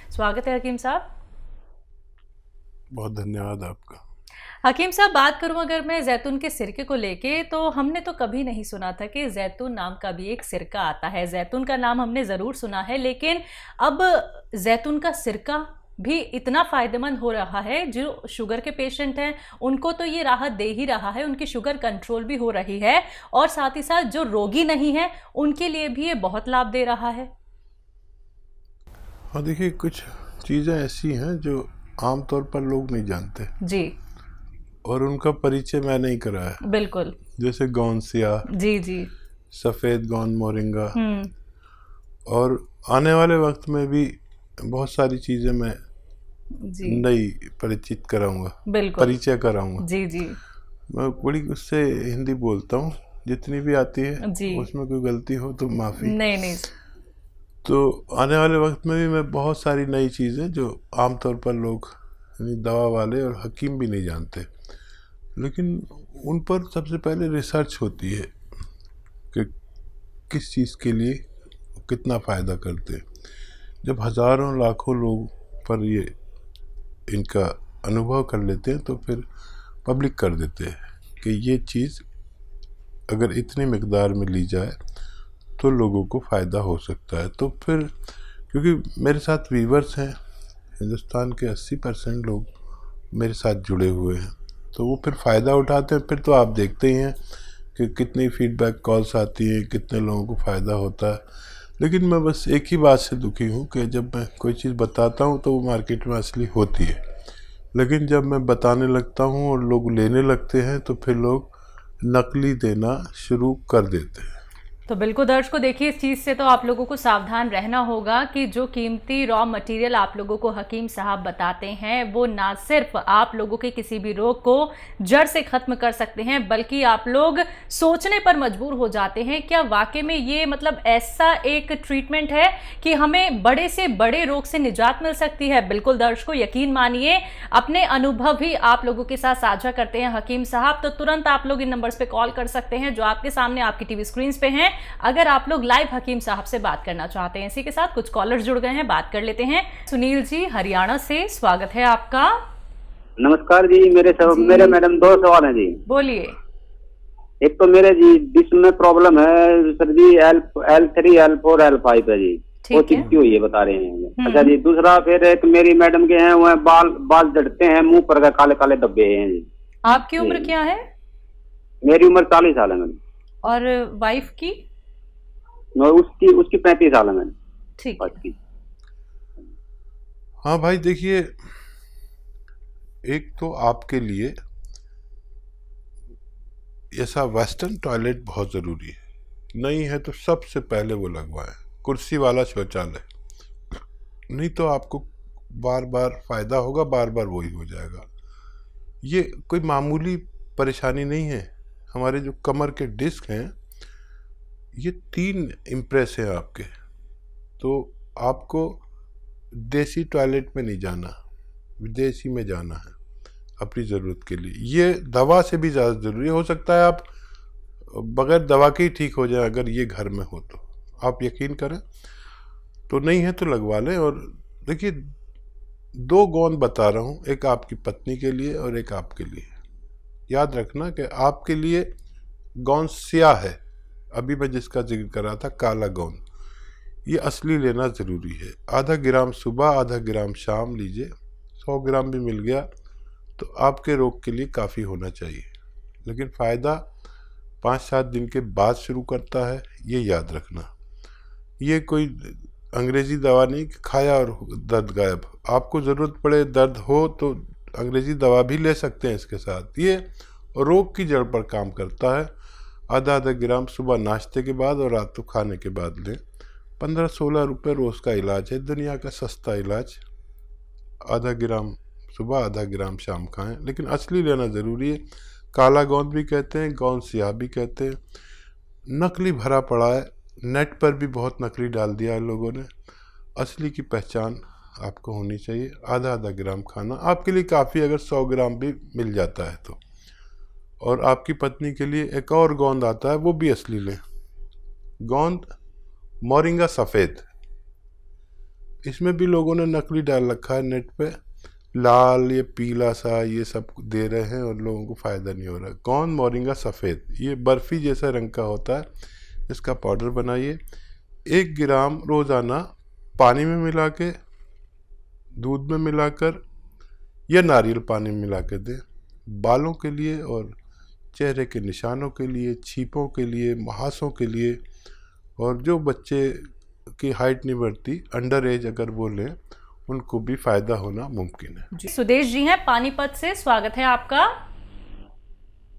स्वागत है हकीम साहब। बहुत धन्यवाद आपका। हकीम साहब, बात करूं अगर मैं जैतून के सिरके को लेके, तो हमने तो कभी नहीं सुना था कि जैतून नाम का भी एक सिरका आता है। जैतून का नाम हमने ज़रूर सुना है, लेकिन अब जैतून का सिरका भी इतना फ़ायदेमंद हो रहा है, जो शुगर के पेशेंट हैं उनको तो ये राहत दे ही रहा है, उनकी शुगर कंट्रोल भी हो रही है, और साथ ही साथ जो रोगी नहीं है उनके लिए भी ये बहुत लाभ दे रहा है। हाँ, देखिए, कुछ चीज़ें ऐसी हैं जो आमतौर पर लोग नहीं जानते जी और उनका परिचय मैं नहीं कराया। बिल्कुल। जैसे गौनसिया, जी जी। सफ़ेद गौन मोरिंगा, हम्म। और आने वाले वक्त में भी बहुत सारी चीज़ें मैं जी नई परिचित कराऊंगा, बिल्कुल। परिचय कराऊंगा। जी जी। मैं बड़ी उससे हिंदी बोलता हूँ, जितनी भी आती है। जी। उसमें कोई गलती हो तो माफ़ी। नहीं नहीं। तो आने वाले वक्त में भी मैं बहुत सारी नई चीज़ें जो आमतौर पर लोग, यानी दवा वाले और हकीम भी नहीं जानते, लेकिन उन पर सबसे पहले रिसर्च होती है कि किस चीज़ के लिए कितना फ़ायदा करते हैं। जब हज़ारों लाखों लोग पर ये इनका अनुभव कर लेते हैं तो फिर पब्लिक कर देते हैं कि ये चीज़ अगर इतनी मकदार में ली जाए तो लोगों को फ़ायदा हो सकता है। तो फिर क्योंकि मेरे साथ वीवर्स हैं, हिंदुस्तान के 80% लोग मेरे साथ जुड़े हुए हैं, तो वो फिर फ़ायदा उठाते हैं। फिर तो आप देखते ही हैं कि कितनी फीडबैक कॉल्स आती हैं, कितने लोगों को फ़ायदा होता है। लेकिन मैं बस एक ही बात से दुखी हूँ कि जब मैं कोई चीज़ बताता हूँ तो वो मार्केट में असली होती है, लेकिन जब मैं बताने लगता हूँ और लोग लेने लगते हैं तो फिर लोग नकली देना शुरू कर देते हैं। तो बिल्कुल दर्शकों, देखिए, इस चीज़ से तो आप लोगों को सावधान रहना होगा कि जो कीमती रॉ मटेरियल आप लोगों को हकीम साहब बताते हैं, वो ना सिर्फ आप लोगों के किसी भी रोग को जड़ से ख़त्म कर सकते हैं, बल्कि आप लोग सोचने पर मजबूर हो जाते हैं, क्या वाकई में ये मतलब ऐसा एक ट्रीटमेंट है कि हमें बड़े से बड़े रोग से निजात मिल सकती है। बिल्कुल दर्शकों, यकीन मानिए, अपने अनुभव ही आप लोगों के साथ साझा करते हैं हकीम साहब। तो तुरंत आप लोग इन नंबर्स पे कॉल कर सकते हैं जो आपके सामने आपकी टीवी स्क्रीन पे हैं, अगर आप लोग लाइव हकीम साहब से बात करना चाहते हैं। इसी के साथ कुछ कॉलर्स जुड़ गए हैं, बात कर लेते हैं। सुनील जी हरियाणा से, स्वागत है आपका। नमस्कार जी। मेरे मैडम 2 सवाल हैं जी। बोलिए। एक तो मेरे जी डिस्क में प्रॉब्लम है सर जी, L3 L4 L5 है जी, वो ठीक है। चिपकी हुई है बता रहे हैं। अच्छा जी, दूसरा फिर एक मेरी मैडम के हैं, वो बाल झड़ते हैं, मुंह पर का काले काले धब्बे हैं जी। आपकी उम्र क्या है? मेरी उम्र 40 साल है मैडम। और वाइफ की? उसकी 35 साल है मैडम। ठीक है। हाँ भाई, देखिए, एक तो आपके लिए ऐसा वेस्टर्न टॉयलेट बहुत ज़रूरी है। नहीं है तो सबसे पहले वो लगवाएं, कुर्सी वाला शौचालय। नहीं तो आपको बार बार फ़ायदा होगा, बार बार वही हो जाएगा। ये कोई मामूली परेशानी नहीं है। हमारे जो कमर के डिस्क हैं, ये 3 इम्प्रेस हैं आपके। तो आपको देसी टॉयलेट में नहीं जाना, विदेशी में जाना है अपनी ज़रूरत के लिए। ये दवा से भी ज़्यादा ज़रूरी हो सकता है। आप बगैर दवा के ही ठीक हो जाए अगर ये घर में हो तो। आप यकीन करें, तो नहीं है तो लगवा लें। और देखिए, 2 गोंद बता रहा हूँ, एक आपकी पत्नी के लिए और एक आपके लिए। याद रखना कि आपके लिए गोंद स्याह है, अभी मैं जिसका जिक्र कर रहा था काला गोंद, ये असली लेना ज़रूरी है। आधा ग्राम सुबह, आधा ग्राम शाम लीजिए। 100 ग्राम भी मिल गया तो आपके रोग के लिए काफ़ी होना चाहिए। लेकिन फ़ायदा 5-7 दिन के बाद शुरू करता है, ये याद रखना। ये कोई अंग्रेज़ी दवा नहीं कि खाया और दर्द गायब। आपको ज़रूरत पड़े, दर्द हो तो अंग्रेज़ी दवा भी ले सकते हैं इसके साथ। ये रोग की जड़ पर काम करता है। आधा आधा ग्राम सुबह नाश्ते के बाद और रात को खाने के बाद लें। 15-16 रुपये रोज़ का इलाज है, दुनिया का सस्ता इलाज। आधा ग्राम सुबह, आधा ग्राम शाम खाएं, लेकिन असली लेना ज़रूरी है। काला गोंद भी कहते हैं, गोंद स्याह भी कहते हैं। नकली भरा पड़ा है, नेट पर भी बहुत नकली डाल दिया है लोगों ने। असली की पहचान आपको होनी चाहिए। आधा आधा ग्राम खाना आपके लिए काफ़ी, अगर 100 ग्राम भी मिल जाता है तो। और आपकी पत्नी के लिए एक और गोंद आता है, वो भी असली लें। गोंद मोरिंगा सफ़ेद, इसमें भी लोगों ने नकली डाल रखा है नेट पे, लाल ये पीला सा ये सब दे रहे हैं और लोगों को फ़ायदा नहीं हो रहा। गौन मोरिंगा सफ़ेद, ये बर्फ़ी जैसा रंग का होता है। इसका पाउडर बनाइए, 1 ग्राम रोज़ाना पानी में मिला के, दूध में मिलाकर या नारियल पानी में मिला के दें। बालों के लिए और चेहरे के निशानों के लिए, छीपों के लिए, मुहासों के लिए, और जो बच्चे की हाइट नहीं बढ़ती, अंडर एज अगर वो लें, उनको भी फ़ायदा होना मुमकिन है। सुदेश जी हैं पानीपत से, स्वागत है आपका।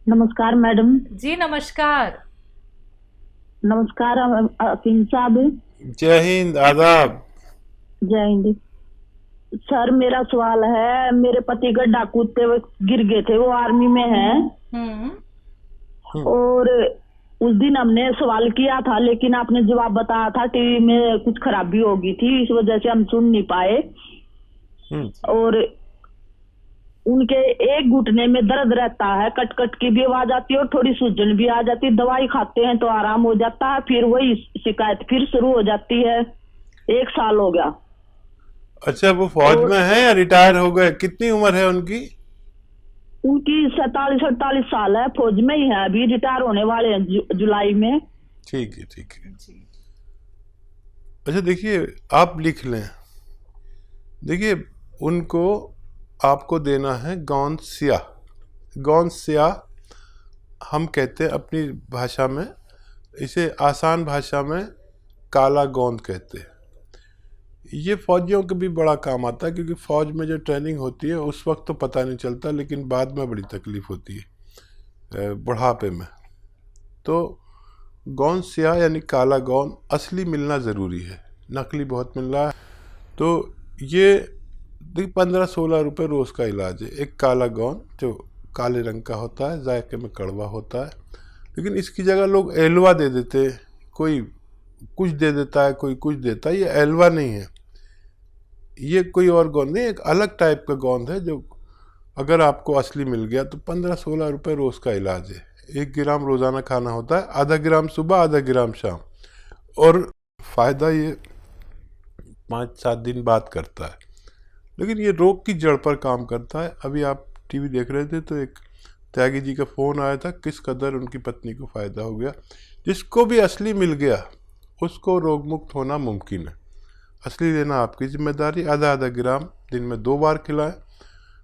नमस्कार मैडम। जी नमस्कार। नमस्कार हकीम साहब। जय हिंद, आदाब। जय हिंद सर। मेरा सवाल है, मेरे पति का डाकू गिर गए थे, वो आर्मी में हैं। और उस दिन हमने सवाल किया था, लेकिन आपने जवाब बताया था टीवी में कुछ खराबी हो गई थी, इस वजह से हम सुन नहीं पाए। और उनके एक घुटने में दर्द रहता है, कट कट की भी आवाज आती है और थोड़ी सूजन भी आ जाती है। दवाई खाते हैं तो आराम हो जाता है, फिर वही शिकायत फिर शुरू हो जाती है। 1 साल हो गया। अच्छा, वो फौज में है या रिटायर हो गए? कितनी उम्र है उनकी? उनकी 47-48 साल है, फौज में ही है, अभी रिटायर होने वाले हैं जुलाई में। ठीक है, ठीक है। अच्छा देखिए, आप लिख लें। देखिए, उनको आपको देना है गौन स्याह। गौन स्याह हम कहते हैं अपनी भाषा में, इसे आसान भाषा में काला गोंद कहते हैं। ये फौजियों के भी बड़ा काम आता है, क्योंकि फ़ौज में जो ट्रेनिंग होती है उस वक्त तो पता नहीं चलता, लेकिन बाद में बड़ी तकलीफ़ होती है बुढ़ापे में। तो गौन स्याह यानी काला गौन असली मिलना ज़रूरी है, नकली बहुत मिल रहा है। तो ये 15-16 रुपये रोज़ का इलाज है। एक काला गौन जो काले रंग का होता है, जायके में कड़वा होता है, लेकिन इसकी जगह लोग एलवा दे देते हैं। कोई कुछ दे देता है, कोई कुछ देता है। ये एलवा नहीं है, ये कोई और गोंद नहीं, एक अलग टाइप का गोंद है, जो अगर आपको असली मिल गया तो 15-16 रुपये रोज़ का इलाज है। 1 ग्राम रोज़ाना खाना होता है, आधा ग्राम सुबह, आधा ग्राम शाम, और फ़ायदा ये 5-7 दिन बाद करता है, लेकिन ये रोग की जड़ पर काम करता है। अभी आप टीवी देख रहे थे तो एक त्यागी जी का फ़ोन आया था, किस कदर उनकी पत्नी को फ़ायदा हो गया। जिसको भी असली मिल गया उसको रोग मुक्त होना मुमकिन है। असली लेना आपकी जिम्मेदारी, आधा ग्राम दिन में 2 बार खिलाएं।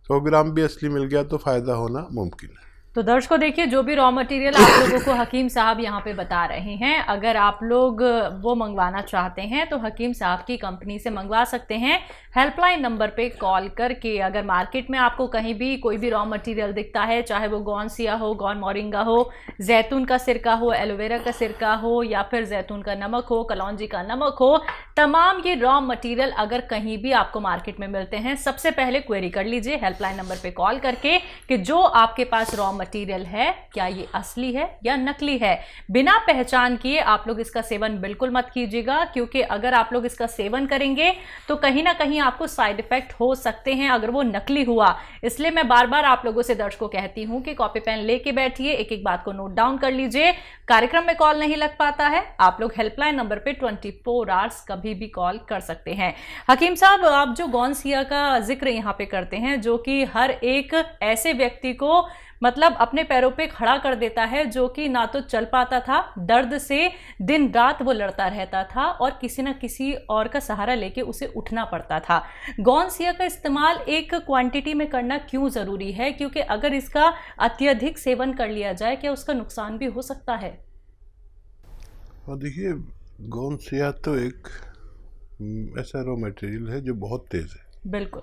100 ग्राम भी असली मिल गया तो फ़ायदा होना मुमकिन है। तो दर्शकों देखिए, जो भी रॉ मटेरियल आप लोगों को हकीम साहब यहाँ पे बता रहे हैं, अगर आप लोग वो मंगवाना चाहते हैं तो हकीम साहब की कंपनी से मंगवा सकते हैं। हेल्पलाइन नंबर पे कॉल करके। अगर मार्केट में आपको कहीं भी कोई भी रॉ मटेरियल दिखता है, चाहे वो गौन सिया हो, गौन मोरिंगा हो, जैतून का सिरका हो, एलोवेरा का सिरका हो, या फिर जैतून का नमक हो, कलौंजी का नमक हो, तमाम ये रॉ मटेरियल अगर कहीं भी आपको मार्केट में मिलते हैं, सबसे पहले क्वेरी कर लीजिए हेल्पलाइन नंबर पे कॉल करके कि जो आपके पास रॉ मटेरियल है क्या ये असली है या नकली है। बिना पहचान किए आप लोग इसका सेवन बिल्कुल मत कीजिएगा, क्योंकि अगर आप लोग इसका सेवन करेंगे तो कहीं ना कहीं आपको साइड इफेक्ट हो सकते हैं अगर वो नकली हुआ। इसलिए मैं बार बार आप लोगों से दर्शकों कहती हूं कि कॉपी पेन लेके बैठिए, एक एक बात को नोट डाउन कर लीजिए। कार्यक्रम में कॉल नहीं लग पाता है, आप लोग हेल्पलाइन नंबर पे 24 आवर्स कभी भी कॉल कर सकते हैं। हकीम साहब, आप जो गौन सिया का जिक्र यहाँ पे करते हैं, जो कि हर एक ऐसे व्यक्ति को मतलब अपने पैरों पे खड़ा कर देता है, जो कि ना तो चल पाता था, दर्द से दिन रात वो लड़ता रहता था और किसी ना किसी और का सहारा लेके उसे उठना पड़ता था। गौन सिया का इस्तेमाल एक क्वांटिटी में करना क्यों ज़रूरी है, क्योंकि अगर इसका अत्यधिक सेवन कर लिया जाए क्या उसका नुकसान भी हो सकता है? और देखिए, गौन सिया तो एक ऐसा रॉ मटेरियल है जो बहुत तेज़ है। बिल्कुल।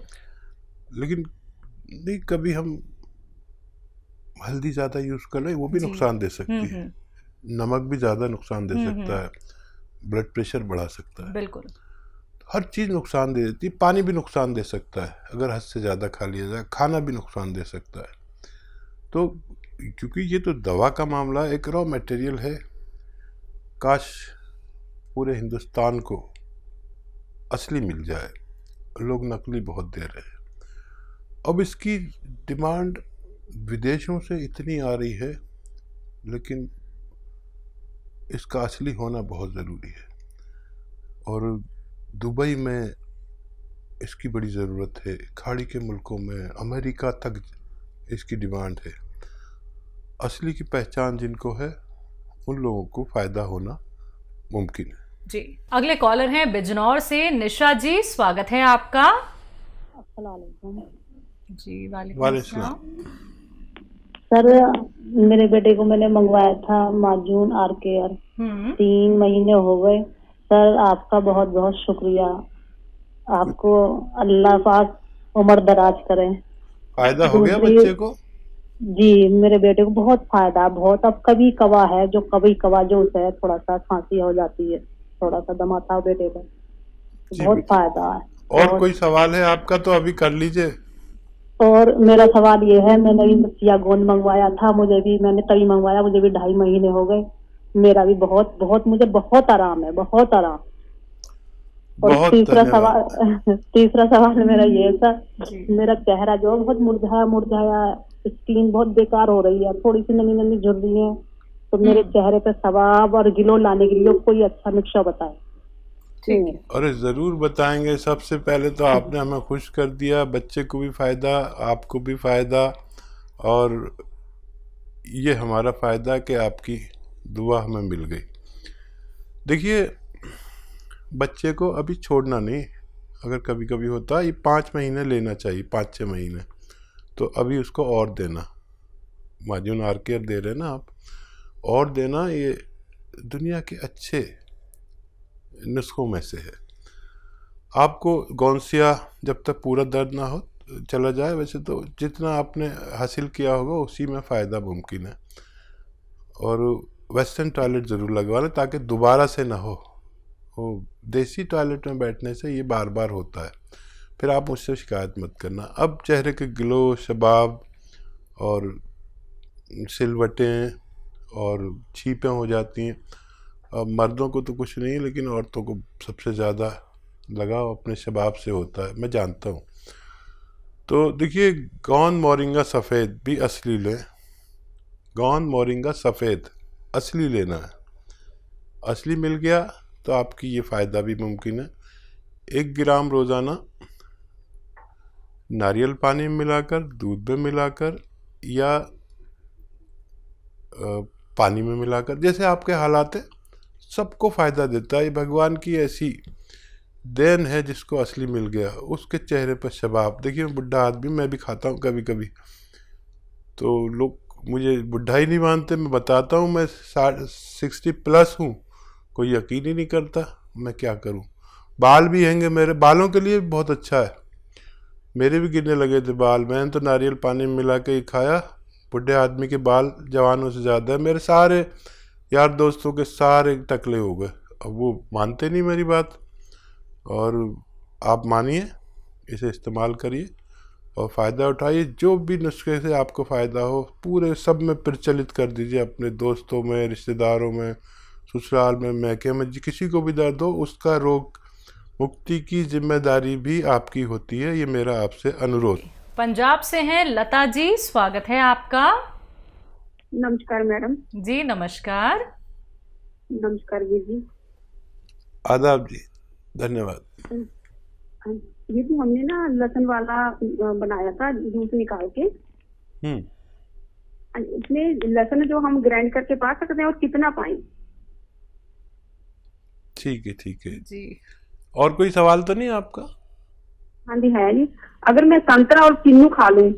लेकिन नहीं, कभी हम हल्दी ज़्यादा यूज़ कर लें वो भी नुकसान दे सकती है। नमक भी ज़्यादा नुकसान दे सकता है, ब्लड प्रेशर बढ़ा सकता है। बिल्कुल। हर चीज़ नुकसान दे देती है। पानी भी नुकसान दे सकता है अगर हद से ज़्यादा खा लिया जाए। खाना भी नुकसान दे सकता है। तो क्योंकि ये तो दवा का मामला एक रॉ मटेरियल है, काश पूरे हिंदुस्तान को असली मिल जाए। लोग नकली बहुत दे रहे हैं। अब इसकी डिमांड विदेशों से इतनी आ रही है, लेकिन इसका असली होना बहुत ज़रूरी है। और दुबई में इसकी बड़ी ज़रूरत है। खाड़ी के मुल्कों में, अमेरिका तक इसकी डिमांड है। असली की पहचान जिनको है उन लोगों को फ़ायदा होना मुमकिन है। जी, अगले कॉलर हैं बिजनौर से निशा जी, स्वागत है आपका। जी वालेकुम अस्सलाम। सर मेरे बेटे को मैंने मंगवाया था माजून आर केयर, 3 महीने हो गए। सर आपका बहुत बहुत शुक्रिया, आपको अल्लाह पाक उम्र दराज करें। फायदा हो गया बच्चे को? जी मेरे बेटे को बहुत फायदा, बहुत। अब कभी कवा है जो उसे थोड़ा सा खांसी हो जाती है, थोड़ा सा दमा था बेटे का, बहुत फायदा है। और कोई सवाल है आपका तो अभी कर लीजिए। और मेरा सवाल ये है, मैंने भी चिया गोंद मंगवाया था, मैंने तभी मंगवाया, मुझे भी 2.5 महीने हो गए। मेरा भी मुझे बहुत आराम है, बहुत आराम। और तीसरा सवाल मेरा ये है सर, मेरा चेहरा जो बहुत मुरझाया, स्किन बहुत बेकार हो रही है, थोड़ी सी नमी नमी झुर रही है, तो मेरे चेहरे पे सवाब और ग्लो लाने के लिए कोई अच्छा नुस्खा बताए। अरे ज़रूर बताएंगे। सबसे पहले तो आपने हमें खुश कर दिया, बच्चे को भी फ़ायदा, आपको भी फ़ायदा, और ये हमारा फ़ायदा कि आपकी दुआ हमें मिल गई। देखिए, बच्चे को अभी छोड़ना नहीं, अगर कभी कभी होता है, ये 5 महीने लेना चाहिए, 5-6 महीने, तो अभी उसको और देना। माजून आर केयर दे रहे ना आप, और देना। ये दुनिया के अच्छे नुस्खों में से है। आपको गौंसिया जब तक पूरा दर्द ना हो चला जाए, वैसे तो जितना आपने हासिल किया होगा उसी में फ़ायदा मुमकिन है। और वेस्टर्न टॉयलेट ज़रूर लगवा लें ताकि दोबारा से ना हो। वो देसी टॉयलेट में बैठने से ये बार बार होता है, फिर आप मुझसे शिकायत मत करना। अब चेहरे के ग्लो, शबाब और सिलवटें और छीपें हो जाती हैं। अब मर्दों को तो कुछ नहीं, लेकिन औरतों को सबसे ज़्यादा लगाव अपने शबाब से होता है, मैं जानता हूँ। तो देखिए, गौन मोरिंगा सफ़ेद भी असली लें। गौन मोरिंगा सफ़ेद असली लेना है। असली मिल गया तो आपकी ये फ़ायदा भी मुमकिन है। 1 ग्राम रोज़ाना नारियल पानी में मिलाकर, दूध में मिलाकर या पानी में मिलाकर, जैसे आपके हालात हैं, सबको फ़ायदा देता है। ये भगवान की ऐसी देन है जिसको असली मिल गया, उसके चेहरे पर शबाब। देखिए, बुढ़ा आदमी, मैं भी खाता हूँ कभी कभी, तो लोग मुझे बुढ़ा ही नहीं मानते। मैं बताता हूँ मैं 60+ हूँ, कोई यकीन ही नहीं करता। मैं क्या करूँ? बाल भी हैंगे मेरे, बालों के लिए बहुत अच्छा है। मेरे भी गिरने लगे थे बाल, मैंने तो नारियल पानी में मिला के ही खाया। बुढ़े आदमी के बाल जवानों से ज़्यादा है। मेरे सारे यार दोस्तों के सारे टकले हो गए। अब वो मानते नहीं मेरी बात, और आप मानिए, इसे इस्तेमाल करिए और फ़ायदा उठाइए। जो भी नुस्खे से आपको फ़ायदा हो पूरे सब में प्रचलित कर दीजिए, अपने दोस्तों में, रिश्तेदारों में, ससुराल में, मैके में। किसी को भी दर्द हो, उसका रोग मुक्ति की जिम्मेदारी भी आपकी होती है। ये मेरा आपसे अनुरोध। पंजाब से हैं लता जी, स्वागत है आपका। नमस्कार मैडम। जी नमस्कार। नमस्कार जी। आदाब जी, धन्यवाद। ये तो हमने ना लहसुन वाला बनाया था, जूस निकाल के। इसमें लहसुन जो हम ग्राइंड करके पा सकते हैं, और कितना पाएं? ठीक है, ठीक है जी। और कोई सवाल तो नहीं आपका? हाँ जी, है जी। अगर मैं संतरा और किन्नू खा लूं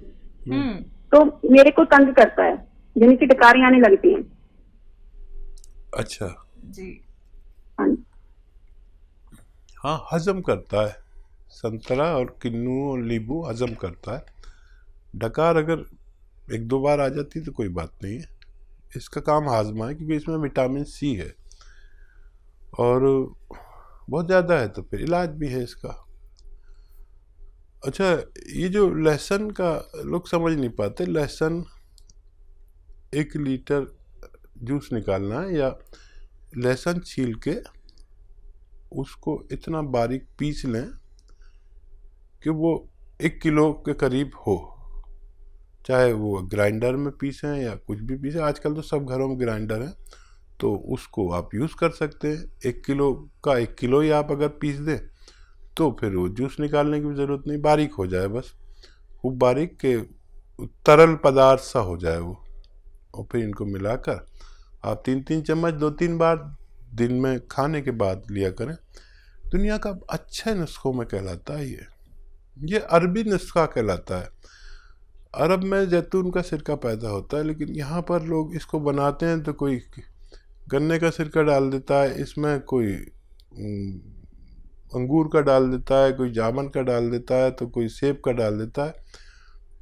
तो मेरे को तंग करता है, यानी कि डकारी आने लगती हैं। अच्छा जी। हाँ, हजम करता है। संतरा और किन्नू और नींबू हजम करता है। डकार अगर 1-2 बार आ जाती तो कोई बात नहीं है। इसका काम हाजमा है, क्योंकि इसमें विटामिन सी है और बहुत ज़्यादा है, तो फिर इलाज भी है इसका। अच्छा, ये जो लहसुन का लोग समझ नहीं पाते, लहसुन 1 लीटर जूस निकालना है, या लहसुन छील के उसको इतना बारीक पीस लें कि वो 1 किलो के करीब हो। चाहे वो ग्राइंडर में पीसें या कुछ भी पीसें, आजकल तो सब घरों में ग्राइंडर है, तो उसको आप यूज़ कर सकते हैं। 1 किलो का 1 किलो ही आप अगर पीस दें तो फिर वो जूस निकालने की भी ज़रूरत नहीं, बारीक हो जाए बस, खूब बारीक के तरल पदार्थ सा हो जाए वो। और फिर इनको मिलाकर आप 3-3 चम्मच 2-3 बार दिन में खाने के बाद लिया करें। दुनिया का अच्छे नुस्खों में कहलाता है ये अरबी नुस्खा कहलाता है। अरब में जैतून का सिरका पैदा होता है, लेकिन यहाँ पर लोग इसको बनाते हैं तो कोई गन्ने का सिरका डाल देता है इसमें, कोई अंगूर का डाल देता है, कोई जामुन का डाल देता है, तो कोई सेब का डाल देता है।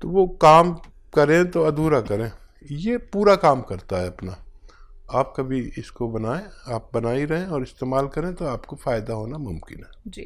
तो वो काम करें तो अधूरा करें, ये पूरा काम करता है अपना। आप कभी इसको बनाएं, आप बना ही रहें और इस्तेमाल करें तो आपको फ़ायदा होना मुमकिन है। जी।